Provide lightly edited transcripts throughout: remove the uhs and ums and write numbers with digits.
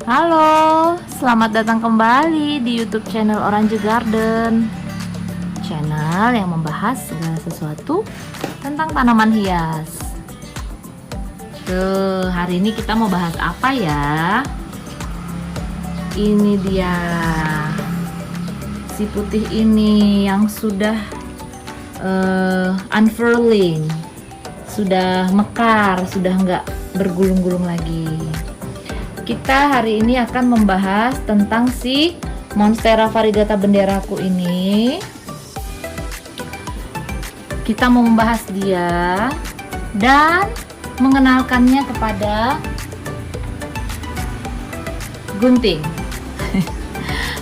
Halo, selamat datang kembali di YouTube channel Orange Garden. Channel yang membahas segala sesuatu tentang tanaman hias. Hari ini kita mau bahas apa ya? Ini dia, si putih ini yang sudah unfurling, sudah mekar, sudah nggak bergulung-gulung lagi. Kita hari ini akan membahas tentang si Monstera variegata benderaku ini. Kita mau membahas dia dan mengenalkannya kepada Gunting.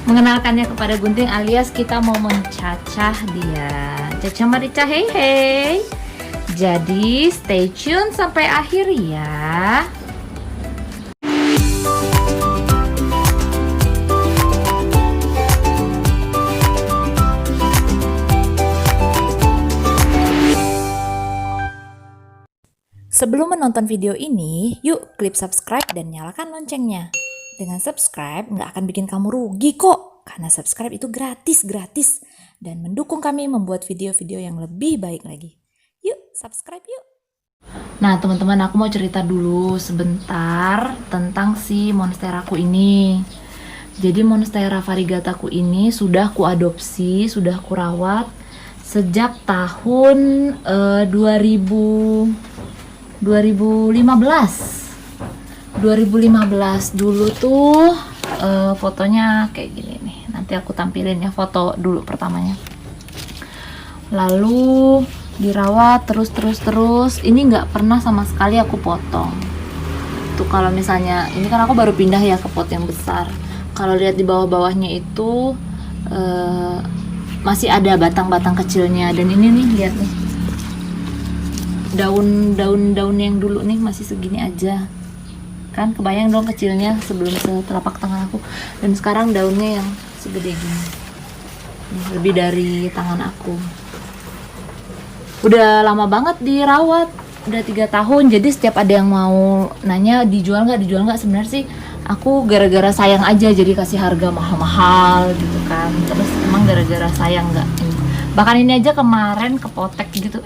Mengenalkannya kepada Gunting alias kita mau mencacah dia. Cacah merica, hei hei. Jadi stay tune sampai akhir ya. Sebelum menonton video ini, yuk klik subscribe dan nyalakan loncengnya. Dengan subscribe nggak akan bikin kamu rugi kok, karena subscribe itu gratis dan mendukung kami membuat video-video yang lebih baik lagi. Yuk subscribe yuk. Nah teman-teman, aku mau cerita dulu sebentar tentang si monsteraku ini. Jadi monstera variegataku ini sudah kuadopsi, sudah kurawat sejak tahun 2015 dulu tuh. Fotonya kayak gini nih, nanti aku tampilin ya foto dulu pertamanya. Lalu dirawat terus ini nggak pernah sama sekali aku potong tuh. Kalau misalnya ini kan aku baru pindah ya ke pot yang besar, kalau lihat di bawah-bawahnya itu masih ada batang-batang kecilnya. Dan ini nih, lihat nih, daun yang dulu nih masih segini aja kan, kebayang dong kecilnya sebelum setelapak tangan aku. Dan sekarang daunnya yang segede gini nih, lebih dari tangan aku. Udah lama banget dirawat, udah 3 tahun. Jadi setiap ada yang mau nanya dijual nggak, sebenarnya sih aku gara-gara sayang aja jadi kasih harga mahal-mahal gitu kan. Terus emang gara-gara sayang nggak ini. Bahkan ini aja kemarin kepotek gitu,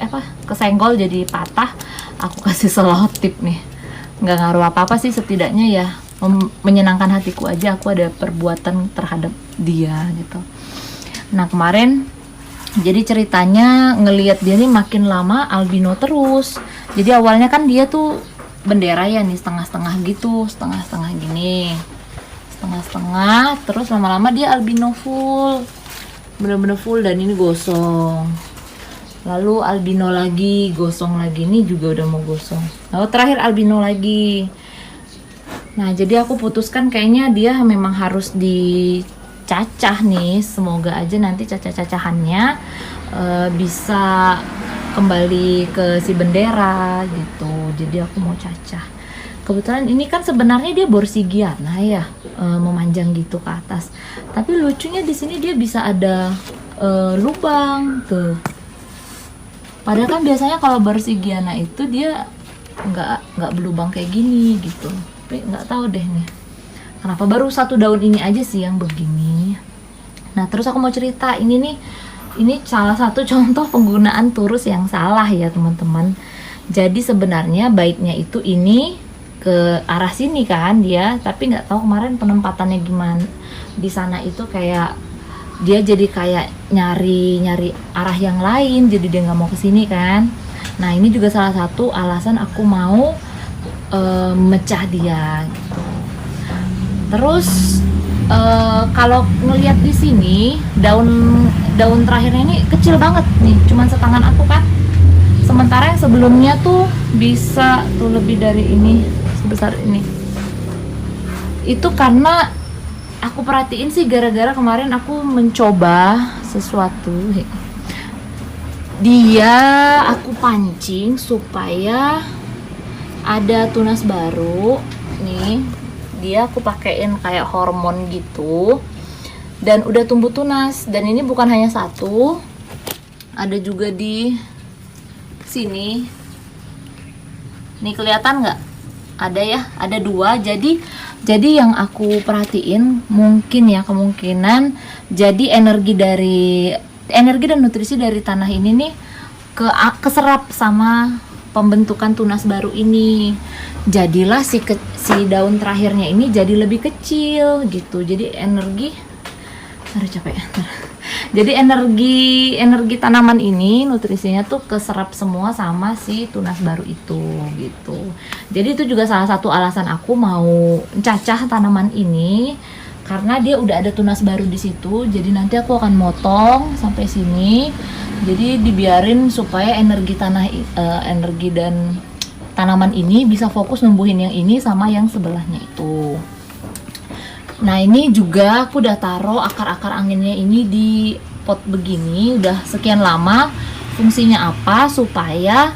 kesenggol jadi patah, aku kasih selotip nih. Nggak ngaruh apa-apa sih, setidaknya ya menyenangkan hatiku aja, aku ada perbuatan terhadap dia gitu. Nah kemarin jadi ceritanya ngelihat dia nih makin lama albino terus. Jadi awalnya kan dia tuh bendera ya nih, setengah-setengah gitu, setengah-setengah gini, setengah-setengah, terus lama-lama dia albino full, bener-bener full. Dan ini gosong, lalu albino lagi, gosong lagi, ini juga udah mau gosong, lalu terakhir albino lagi. Nah jadi aku putuskan kayaknya dia memang harus dicacah nih. Semoga aja nanti cacah-cacahannya bisa kembali ke si bendera gitu. Jadi aku mau cacah. Kebetulan ini kan sebenarnya dia Borsigiana ya, memanjang gitu ke atas. Tapi lucunya di sini dia bisa ada lubang tuh. Padahal kan biasanya kalau Borsigiana itu dia nggak berlubang kayak gini gitu. Tapi nggak tahu deh nih, kenapa baru satu daun ini aja sih yang begini. Nah terus aku mau cerita ini nih, ini salah satu contoh penggunaan turus yang salah ya teman-teman. Jadi sebenarnya baiknya itu ini ke arah sini kan dia, tapi nggak tahu kemarin penempatannya gimana di sana itu, kayak dia jadi kayak nyari arah yang lain, jadi dia nggak mau kesini kan. Nah ini juga salah satu alasan aku mau mecah dia gitu. Terus kalau ngelihat di sini daun terakhirnya ini kecil banget nih, cuman setangan aku kan. Sementara yang sebelumnya tuh bisa tuh lebih dari ini, sebesar ini. Itu karena aku perhatiin sih gara-gara kemarin aku mencoba sesuatu. Dia aku pancing supaya ada tunas baru nih. Dia aku pakein kayak hormon gitu, dan udah tumbuh tunas. Dan ini bukan hanya satu, ada juga di sini nih, kelihatan nggak? Ada ya, ada 2. Jadi Jadi yang aku perhatiin mungkin ya, kemungkinan jadi energi dan nutrisi dari tanah ini nih keserap sama pembentukan tunas baru ini. Jadilah si daun terakhirnya ini jadi lebih kecil gitu. Jadi capek. Jadi energi tanaman ini nutrisinya tuh keserap semua sama si tunas baru itu gitu. Jadi itu juga salah satu alasan aku mau cacah tanaman ini, karena dia udah ada tunas baru di situ. Jadi nanti aku akan motong sampai sini. Jadi dibiarin supaya energi dan tanaman ini bisa fokus numbuhin yang ini sama yang sebelahnya itu. Nah ini juga aku udah taruh akar-akar anginnya ini di pot begini udah sekian lama. Fungsinya apa? Supaya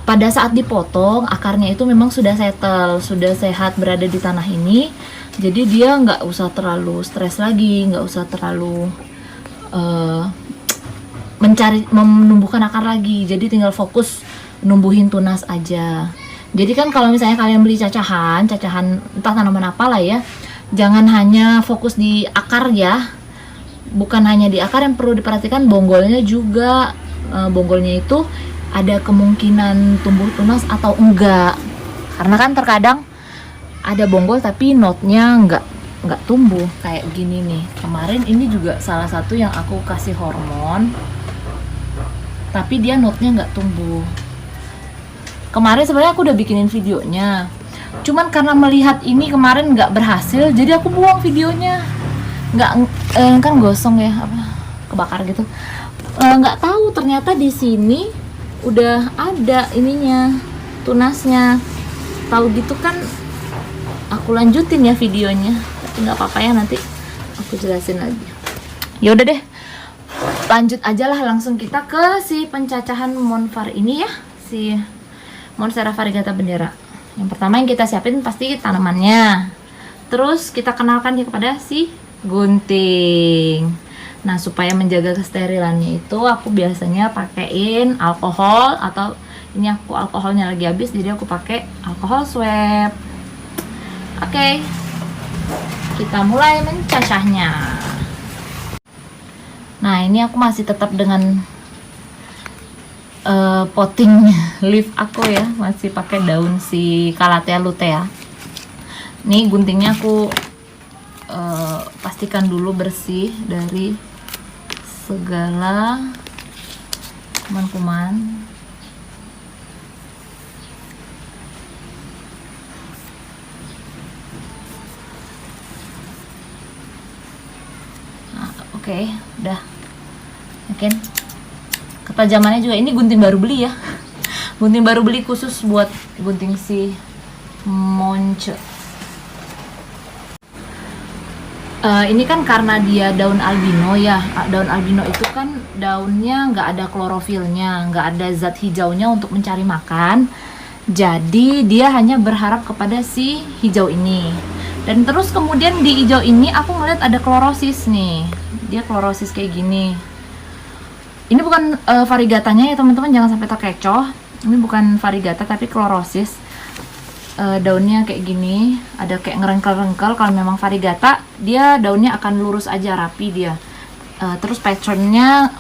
pada saat dipotong akarnya itu memang sudah settle, sudah sehat berada di tanah ini. Jadi dia nggak usah terlalu stres lagi, nggak usah terlalu menumbuhkan akar lagi. Jadi tinggal fokus numbuhin tunas aja. Jadi kan kalau misalnya kalian beli cacahan entah tanaman apalah ya, jangan hanya fokus di akar ya. Bukan hanya di akar, yang perlu diperhatikan bonggolnya juga. Bonggolnya itu ada kemungkinan tumbuh tunas atau enggak. Karena kan terkadang ada bonggol tapi notnya enggak tumbuh kayak gini nih. Kemarin ini juga salah satu yang aku kasih hormon, tapi dia notnya enggak tumbuh. Kemarin sebenarnya aku udah bikinin videonya, cuman karena melihat ini kemarin nggak berhasil, jadi aku buang videonya. Kan gosong ya, kebakar gitu. Nggak tahu ternyata di sini udah ada ininya, tunasnya. Tahu gitu kan aku lanjutin ya videonya, tapi nggak apa-apa ya, nanti aku jelasin lagi. Ya udah deh, lanjut aja lah, langsung kita ke si pencacahan monvar ini ya, si Monstera variegata bendera. Yang pertama yang kita siapin pasti tanamannya. Terus kita kenalkan dia kepada si gunting. Nah, supaya menjaga kesterilannya itu aku biasanya pakein alkohol, atau ini aku alkoholnya lagi habis jadi aku pakai alkohol swab. Oke. Kita mulai mencacahnya. Nah, ini aku masih tetap dengan potting leaf aku ya, masih pakai daun si Calathea lutea. Nih guntingnya aku pastikan dulu bersih dari segala kuman-kuman. Nah, oke, udah. Mungkin ketajamannya juga, ini gunting baru beli ya. Gunting baru beli khusus buat gunting si monce. Ini kan karena dia daun albino ya. Daun albino itu kan daunnya nggak ada klorofilnya, nggak ada zat hijaunya untuk mencari makan. Jadi dia hanya berharap kepada si hijau ini. Dan terus kemudian di hijau ini aku ngeliat ada klorosis nih. Dia klorosis kayak gini. Ini bukan variegatanya ya teman-teman, jangan sampai terkecoh. Ini bukan variegata tapi klorosis. Daunnya kayak gini, ada kayak ngerengkel-rengkel. Kalau memang variegata, dia daunnya akan lurus aja, rapi dia. Terus patternnya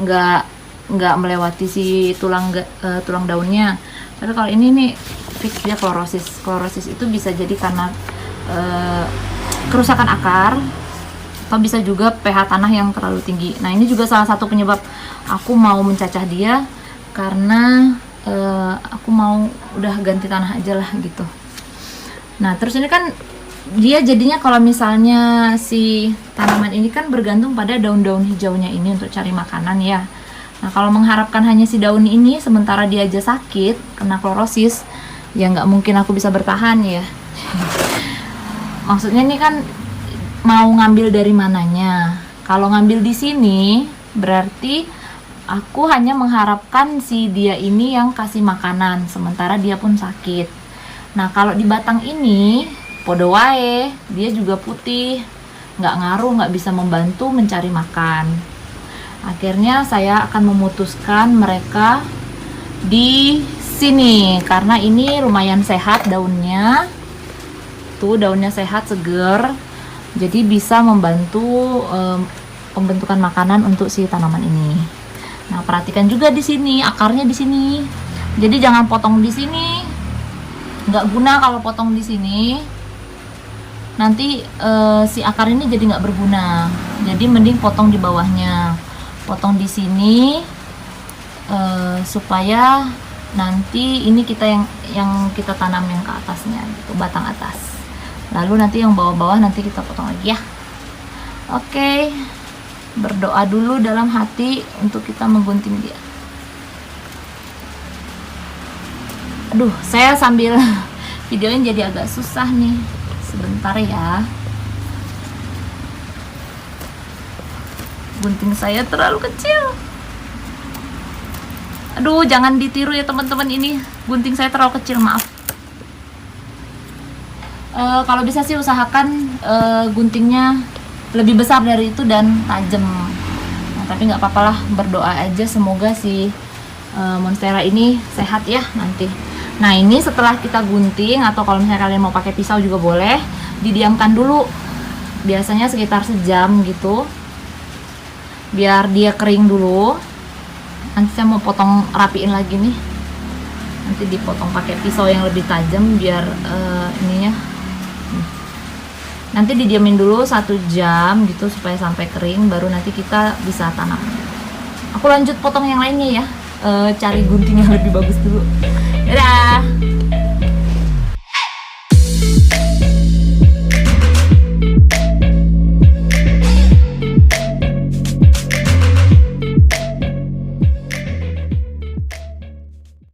nggak melewati si tulang daunnya. Tapi kalau ini nih fix dia klorosis. Klorosis itu bisa jadi karena kerusakan akar, atau bisa juga pH tanah yang terlalu tinggi. Nah, ini juga salah satu penyebab aku mau mencacah dia, karena aku mau udah ganti tanah aja lah gitu. Nah, terus ini kan dia jadinya kalau misalnya si tanaman ini kan bergantung pada daun-daun hijaunya ini untuk cari makanan ya. Nah, kalau mengharapkan hanya si daun ini sementara dia aja sakit kena klorosis, ya nggak mungkin aku bisa bertahan ya. Maksudnya ini kan mau ngambil dari mananya? Kalau ngambil di sini berarti aku hanya mengharapkan si dia ini yang kasih makanan sementara dia pun sakit. Nah, kalau di batang ini podo wae, dia juga putih, nggak ngaruh, nggak bisa membantu mencari makan. Akhirnya saya akan memutuskan mereka di sini karena ini lumayan sehat daunnya. itu daunnya sehat, seger, jadi bisa membantu pembentukan makanan untuk si tanaman ini. Nah, perhatikan juga di sini akarnya di sini. Jadi jangan potong di sini. Nggak guna kalau potong di sini. Nanti si akar ini jadi nggak berguna. Jadi mending potong di bawahnya. Potong di sini supaya nanti ini kita yang kita tanam yang ke atasnya gitu, batang atas. Lalu nanti yang bawah-bawah nanti kita potong lagi ya. Oke. Berdoa dulu dalam hati untuk kita menggunting dia. Aduh, saya sambil videonya jadi agak susah nih. Sebentar ya. Gunting saya terlalu kecil. Aduh, jangan ditiru ya teman-teman, ini gunting saya terlalu kecil, maaf. Kalau bisa sih usahakan guntingnya lebih besar dari itu dan tajam. Nah, tapi nggak apa-apalah, berdoa aja semoga si monstera ini sehat ya nanti. Nah, ini setelah kita gunting, atau kalau misalnya kalian mau pakai pisau juga boleh, didiamkan dulu. Biasanya sekitar sejam gitu, biar dia kering dulu. Nanti saya mau potong, rapiin lagi nih. Nanti dipotong pakai pisau yang lebih tajam biar ininya. Nanti didiamin dulu 1 jam gitu supaya sampai kering, baru nanti kita bisa tanam. Aku lanjut potong yang lainnya ya. Cari gunting yang lebih bagus dulu.